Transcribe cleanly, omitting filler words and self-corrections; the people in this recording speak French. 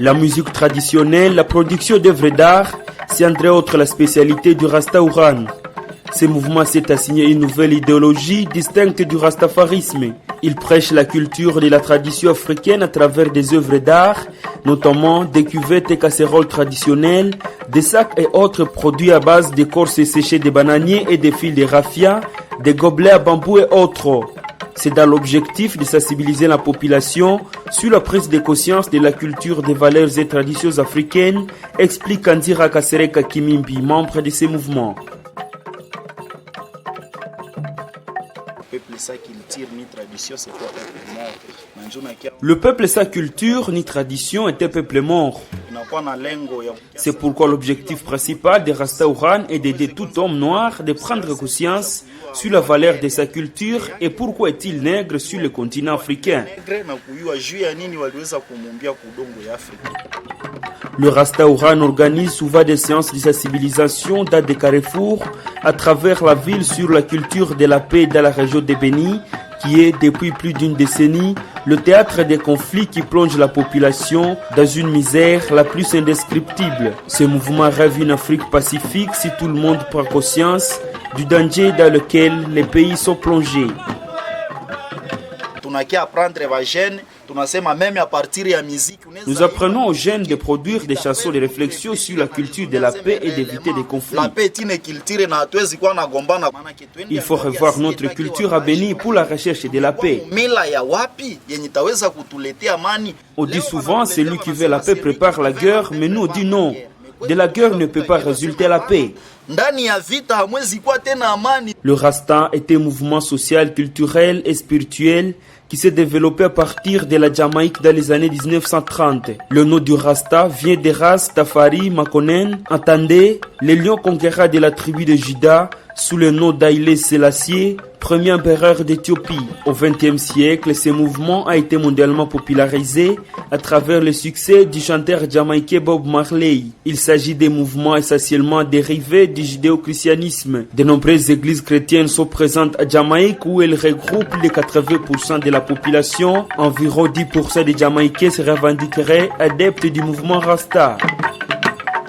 La musique traditionnelle, la production d'œuvres d'art, c'est entre autres la spécialité du Rastauran. Ce mouvement s'est assigné une nouvelle idéologie distincte du rastafarisme. Il prêche la culture de la tradition africaine à travers des œuvres d'art, notamment des cuvettes et casseroles traditionnelles, des sacs et autres produits à base d'écorces séchées de bananiers et des fils de raffia, des gobelets à bambou et autres. C'est dans l'objectif de sensibiliser la population sur la prise de conscience de la culture, des valeurs et traditions africaines, explique Andira Kasereka Kimimbi, membre de ces mouvements. Le peuple sans culture ni tradition est un peuple mort. C'est pourquoi l'objectif principal des Rastauran est d'aider tout homme noir de prendre conscience sur la valeur de sa culture et pourquoi est-il nègre sur le continent africain. Le Rastauran organise souvent des séances de sensibilisation dans des carrefours à travers la ville sur la culture de la paix dans la région de Beni, qui est depuis plus d'une décennie le théâtre des conflits qui plongent la population dans une misère la plus indescriptible. Ce mouvement rêve une Afrique pacifique si tout le monde prend conscience du danger dans lequel les pays sont plongés. Nous apprenons aux jeunes de produire des chansons de réflexion sur la culture de la paix et d'éviter des conflits. Il faut revoir notre culture à Beni pour la recherche de la paix. On dit souvent, celui qui veut la paix prépare la guerre, mais nous on dit non. De la guerre ne peut pas résulter la paix. Le Rasta est un mouvement social, culturel et spirituel qui s'est développé à partir de la Jamaïque dans les années 1930. Le nom du Rasta vient des races Tafari, Makonnen, entendez, les lions conquérants de la tribu de Juda sous le nom d'Haïlé Sélassié, premier empereur d'Éthiopie. Au XXe siècle, ce mouvement a été mondialement popularisé à travers le succès du chanteur jamaïcain Bob Marley. Il s'agit des mouvements essentiellement dérivés du judéo-christianisme. De nombreuses églises chrétiennes sont présentes à Jamaïque où elles regroupent les 80% de la population. Environ 10% des Jamaïcains se revendiqueraient adeptes du mouvement Rasta.